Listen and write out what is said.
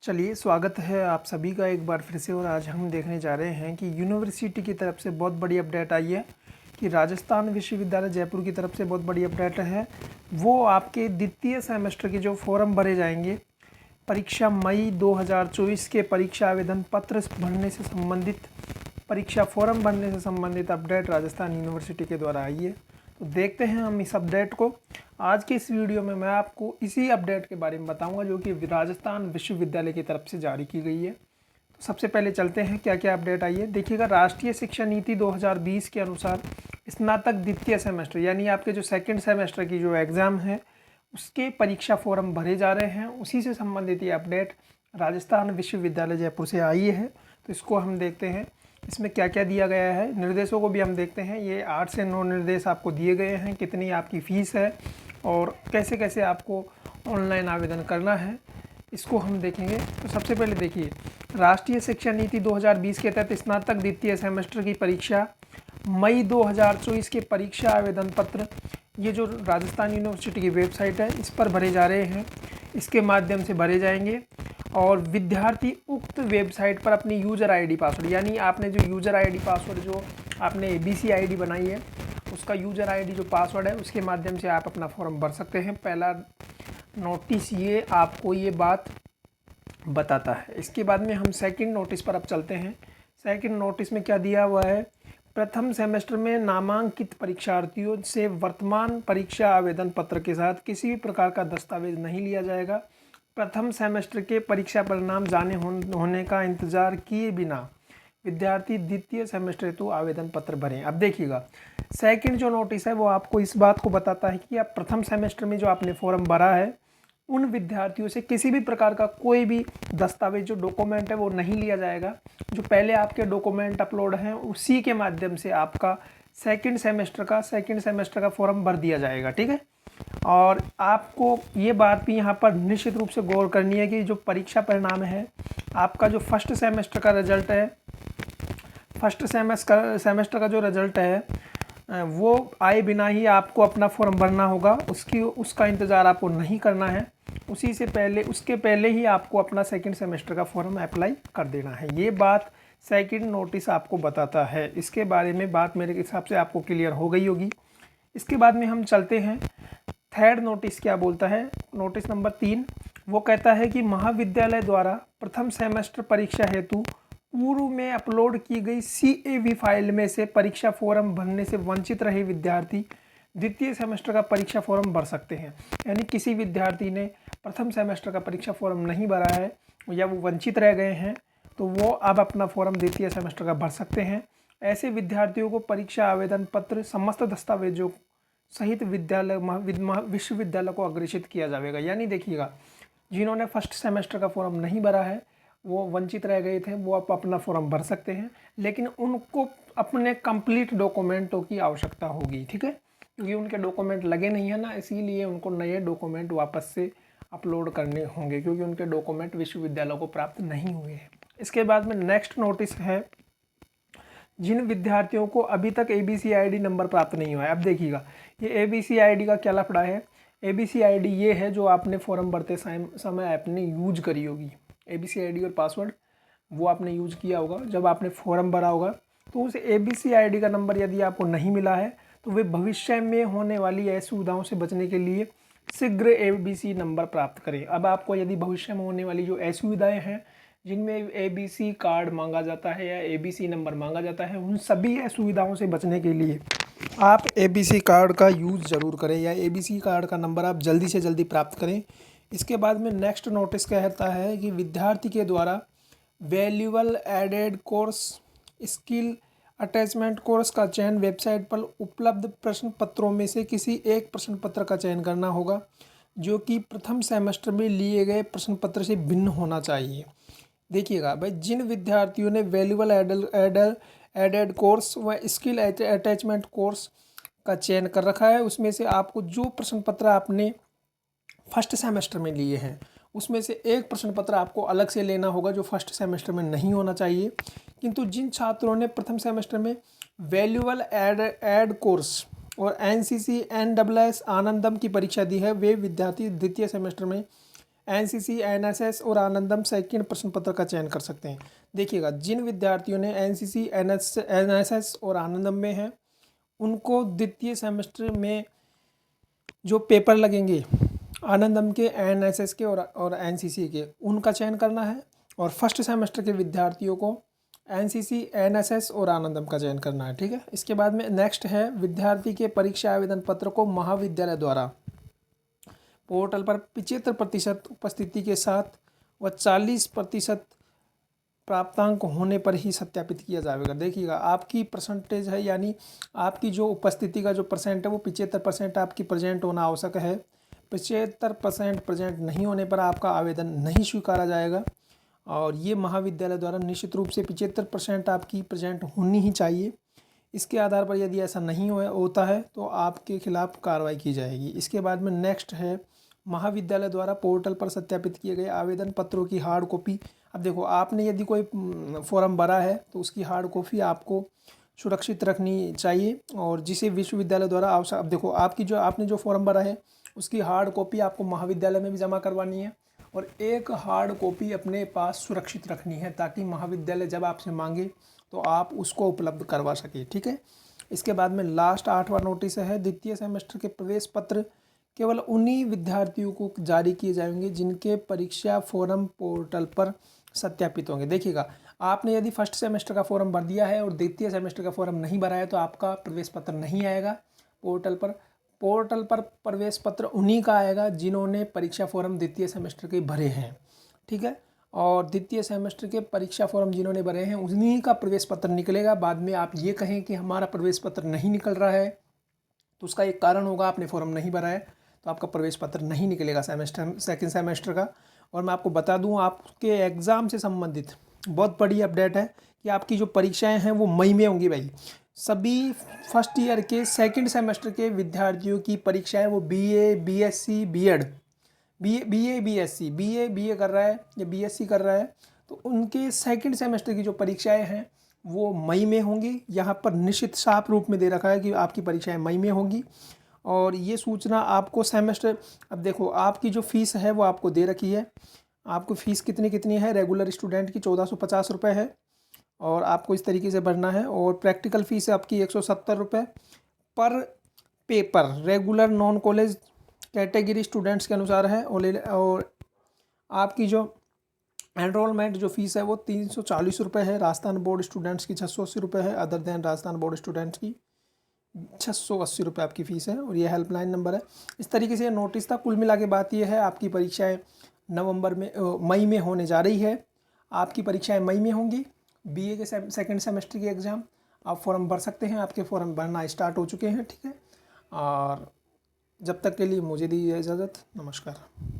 चलिए, स्वागत है आप सभी का एक बार फिर से। और आज हम देखने जा रहे हैं कि यूनिवर्सिटी की तरफ से बहुत बड़ी अपडेट आई है कि राजस्थान विश्वविद्यालय जयपुर की तरफ से बहुत बड़ी अपडेट है। वो आपके द्वितीय सेमेस्टर के जो फॉर्म भरे जाएंगे, परीक्षा मई 2024 के परीक्षा आवेदन पत्र भरने से संबंधित, परीक्षा फॉर्म भरने से संबंधित अपडेट राजस्थान यूनिवर्सिटी के द्वारा आई है। तो देखते हैं हम इस अपडेट को। आज के इस वीडियो में मैं आपको इसी अपडेट के बारे में बताऊंगा जो कि राजस्थान विश्वविद्यालय की तरफ से जारी की गई है। तो सबसे पहले चलते हैं क्या क्या अपडेट आई है। देखिएगा, राष्ट्रीय शिक्षा नीति 2020 के अनुसार स्नातक द्वितीय सेमेस्टर यानी आपके जो सेकंड सेमेस्टर की जो एग्ज़ाम है उसके परीक्षा फॉर्म भरे जा रहे हैं। उसी से संबंधित ये अपडेट राजस्थान विश्वविद्यालय जयपुर से आई है। तो इसको हम देखते हैं, इसमें क्या क्या दिया गया है। निर्देशों को भी हम देखते हैं। ये 8 से 9 निर्देश आपको दिए गए हैं, कितनी आपकी फ़ीस है और कैसे कैसे आपको ऑनलाइन आवेदन करना है, इसको हम देखेंगे। तो सबसे पहले देखिए, राष्ट्रीय शिक्षा नीति 2020 के तहत स्नातक द्वितीय सेमेस्टर की परीक्षा मई 2024 के परीक्षा आवेदन पत्र, ये जो राजस्थान यूनिवर्सिटी की वेबसाइट है इस पर भरे जा रहे हैं। इसके माध्यम से भरे जाएंगे और विद्यार्थी उक्त वेबसाइट पर अपनी यूज़र आईडी पासवर्ड, यानी आपने जो यूज़र आईडी पासवर्ड जो आपने ABC आईडी बनाई है उसका यूज़र आईडी जो पासवर्ड है उसके माध्यम से आप अपना फॉर्म भर सकते हैं। पहला नोटिस ये आपको ये बात बताता है। इसके बाद में हम सेकंड नोटिस पर अब चलते हैं। सेकंड नोटिस में क्या दिया हुआ है, प्रथम सेमेस्टर में नामांकित परीक्षार्थियों से वर्तमान परीक्षा आवेदन पत्र के साथ किसी भी प्रकार का दस्तावेज नहीं लिया जाएगा। प्रथम सेमेस्टर के परीक्षा परिणाम जाने होने का इंतजार किए बिना विद्यार्थी द्वितीय सेमेस्टर हेतु आवेदन पत्र भरें। अब देखिएगा, सेकंड जो नोटिस है वो आपको इस बात को बताता है कि आप प्रथम सेमेस्टर में जो आपने फॉर्म भरा है उन विद्यार्थियों से किसी भी प्रकार का कोई भी दस्तावेज जो डॉक्यूमेंट है वो नहीं लिया जाएगा। जो पहले आपके डॉक्यूमेंट अपलोड हैं उसी के माध्यम से आपका सेकंड सेमेस्टर का फॉर्म भर दिया जाएगा। ठीक है, और आपको ये बात भी यहाँ पर निश्चित रूप से गौर करनी है कि जो परीक्षा परिणाम है, आपका जो फर्स्ट सेमेस्टर का रिजल्ट है, फर्स्ट सेमेस्टर का जो रिजल्ट है वो आए बिना ही आपको अपना फॉर्म भरना होगा। उसका इंतज़ार आपको नहीं करना है। उसके पहले ही आपको अपना सेकंड सेमेस्टर का फॉर्म अप्लाई कर देना है। ये बात सेकंड नोटिस आपको बताता है। इसके बारे में बात मेरे हिसाब से आपको क्लियर हो गई होगी। इसके बाद में हम चलते हैं, थर्ड नोटिस क्या बोलता है। नोटिस नंबर 3 वो कहता है कि महाविद्यालय द्वारा प्रथम सेमेस्टर परीक्षा हेतु पूर्व में अपलोड की गई CAV फाइल में से परीक्षा फॉर्म भरने से वंचित रहे विद्यार्थी द्वितीय सेमेस्टर का परीक्षा फॉर्म भर सकते हैं। यानी किसी विद्यार्थी ने प्रथम सेमेस्टर का परीक्षा फॉर्म नहीं भरा है या वो वंचित रह गए हैं तो वो अब अपना फॉर्म द्वितीय सेमेस्टर का भर सकते हैं। ऐसे विद्यार्थियों को परीक्षा आवेदन पत्र समस्त दस्तावेजों सहित विश्वविद्यालय को अग्रेषित किया जाएगा। यानी देखिएगा, जिन्होंने फर्स्ट सेमेस्टर का फॉर्म नहीं भरा है, वो वंचित रह गए थे, वो आप अपना फॉर्म भर सकते हैं, लेकिन उनको अपने कंप्लीट डॉक्यूमेंटों की आवश्यकता होगी। ठीक है, क्योंकि उनके डॉक्यूमेंट लगे नहीं है ना, इसीलिए उनको नए डॉक्यूमेंट वापस से अपलोड करने होंगे क्योंकि उनके डॉक्यूमेंट विश्वविद्यालय को प्राप्त नहीं हुए हैं। इसके बाद में नेक्स्ट नोटिस है, जिन विद्यार्थियों को अभी तक ABC आईडी नंबर प्राप्त नहीं हुआ है। अब देखिएगा, ये ABC आईडी का क्या लफड़ा है। ABC आईडी ये है जो आपने फॉर्म भरते समय आपने यूज करी होगी। ABC आईडी और पासवर्ड वो आपने यूज किया होगा जब आपने फॉर्म भरा होगा। तो उस ABC आईडी का नंबर यदि आपको नहीं मिला है तो वे भविष्य में होने वाली असुविधाओं से बचने के लिए शीघ्र ABC नंबर प्राप्त करें। अब आपको यदि भविष्य में होने वाली जो असुविधाएँ हैं जिनमें ABC कार्ड मांगा जाता है या ABC नंबर मांगा जाता है, उन सभी असुविधाओं से बचने के लिए आप ABC कार्ड का यूज़ ज़रूर करें या ABC कार्ड का नंबर आप जल्दी से जल्दी प्राप्त करें। इसके बाद में नेक्स्ट नोटिस कहता है कि विद्यार्थी के द्वारा valuable added course skill attachment course का चयन वेबसाइट पर उपलब्ध प्रश्न पत्रों में से किसी एक प्रश्न पत्र का चयन करना होगा जो कि प्रथम सेमेस्टर में लिए गए प्रश्न पत्र से भिन्न होना चाहिए। देखिएगा भाई, जिन विद्यार्थियों ने वैल्यूएबल एडेड कोर्स व स्किल अटैचमेंट कोर्स का चयन कर रखा है उसमें से आपको जो प्रश्न पत्र आपने फर्स्ट सेमेस्टर में लिए हैं उसमें से एक प्रश्न पत्र आपको अलग से लेना होगा जो फर्स्ट सेमेस्टर में नहीं होना चाहिए। किंतु जिन छात्रों ने प्रथम सेमेस्टर में वैल्यूएबल एड कोर्स और NCC NSS आनंदम की परीक्षा दी है वे विद्यार्थी द्वितीय सेमेस्टर में एनसीसी, एनएसएस और आनंदम सेकंड प्रश्न पत्र का चयन कर सकते हैं। देखिएगा, जिन विद्यार्थियों ने एनसीसी, एनएसएस और आनंदम में हैं, उनको द्वितीय सेमेस्टर में जो पेपर लगेंगे आनंदम के, एनएसएस के और एनसीसी के, उनका चयन करना है। और फर्स्ट सेमेस्टर के विद्यार्थियों को एनसीसी, एनएसएस और आनंदम का चयन करना है। ठीक है। इसके बाद में नेक्स्ट है, विद्यार्थी के परीक्षा आवेदन पत्र को महाविद्यालय द्वारा पोर्टल पर 75% उपस्थिति के साथ व 40% प्राप्तांक होने पर ही सत्यापित किया जाएगा। देखिएगा, आपकी परसेंटेज है, यानी आपकी जो उपस्थिति का जो परसेंट है वो 75% आपकी प्रेजेंट होना आवश्यक है। 75% प्रेजेंट नहीं होने पर आपका आवेदन नहीं स्वीकारा जाएगा। और ये महाविद्यालय द्वारा निश्चित रूप से 75% आपकी प्रेजेंट होनी ही चाहिए। इसके आधार पर यदि ऐसा नहीं होता है तो आपके खिलाफ कार्रवाई की जाएगी। इसके बाद में नेक्स्ट है, महाविद्यालय द्वारा पोर्टल पर सत्यापित किए गए आवेदन पत्रों की हार्ड कॉपी। अब देखो, आपने यदि कोई फॉर्म भरा है तो उसकी हार्ड कॉपी आपको सुरक्षित रखनी चाहिए, और जिसे विश्वविद्यालय द्वारा आवश्यक, अब देखो आपने जो फॉर्म भरा है उसकी हार्ड कॉपी आपको महाविद्यालय में भी जमा करवानी है, और एक हार्ड कॉपी अपने पास सुरक्षित रखनी है, ताकि महाविद्यालय जब आपसे मांगे तो आप उसको उपलब्ध करवा सके। ठीक है। इसके बाद में लास्ट 8वां नोटिस है, द्वितीय सेमेस्टर के प्रवेश पत्र केवल उन्हीं विद्यार्थियों को जारी किए जाएंगे जिनके परीक्षा फॉर्म पोर्टल पर सत्यापित होंगे। देखिएगा, आपने यदि फर्स्ट सेमेस्टर का फॉर्म भर दिया है और द्वितीय सेमेस्टर का फॉर्म नहीं भरा है तो आपका प्रवेश पत्र नहीं आएगा पोर्टल पर। पोर्टल पर प्रवेश पत्र उन्हीं का आएगा जिन्होंने परीक्षा फॉर्म द्वितीय सेमेस्टर के भरे हैं। ठीक है। और द्वितीय सेमेस्टर के परीक्षा फॉर्म जिन्होंने भरे हैं उन्हीं का प्रवेश पत्र निकलेगा। बाद में आप ये कहें कि हमारा प्रवेश पत्र नहीं निकल रहा है, तो उसका एक कारण होगा, आपने फॉर्म नहीं भरा है, तो आपका प्रवेश पत्र नहीं निकलेगा सेकंड सेमेस्टर का। और मैं आपको बता दूं, आपके एग्ज़ाम से संबंधित बहुत बड़ी अपडेट है कि आपकी जो परीक्षाएं हैं वो मई में होंगी भाई। सभी फर्स्ट ईयर के सेकंड सेमेस्टर के विद्यार्थियों की परीक्षाएं, वो BA, BSc, BEd, BA BA कर रहा है या बीएससी कर रहा है, तो उनके सेकंड सेमेस्टर की जो परीक्षाएं हैं वो मई में होंगी। यहाँ पर निश्चित साफ रूप में दे रखा है कि आपकी परीक्षाएं मई में होंगी। और ये सूचना आपको सेमेस्टर, अब देखो आपकी जो फ़ीस है वो आपको दे रखी है। आपको फ़ीस कितनी है, रेगुलर स्टूडेंट की 1450 रुपये है, और आपको इस तरीके से भरना है। और प्रैक्टिकल फ़ीस है आपकी 170 रुपये पर paper, regular non college category students के अनुसार है। और आपकी जो एनरोलमेंट जो फ़ीस है वो 340 रुपये है। राजस्थान बोर्ड स्टूडेंट्स की 680 रुपये है। Other than Rajasthan board students की 680 रुपये आपकी फ़ीस है। और ये हेल्पलाइन नंबर है। इस तरीके से ये नोटिस था। कुल मिला के बात ये है, आपकी परीक्षाएं मई में होने जा रही है। आपकी परीक्षाएं मई में होंगी। बीए के सेकंड सेमेस्टर की एग्ज़ाम आप फॉर्म भर सकते हैं, आपके फॉर्म भरना स्टार्ट हो चुके हैं। ठीक है। और जब तक के लिए मुझे दीजिए इजाज़त। नमस्कार।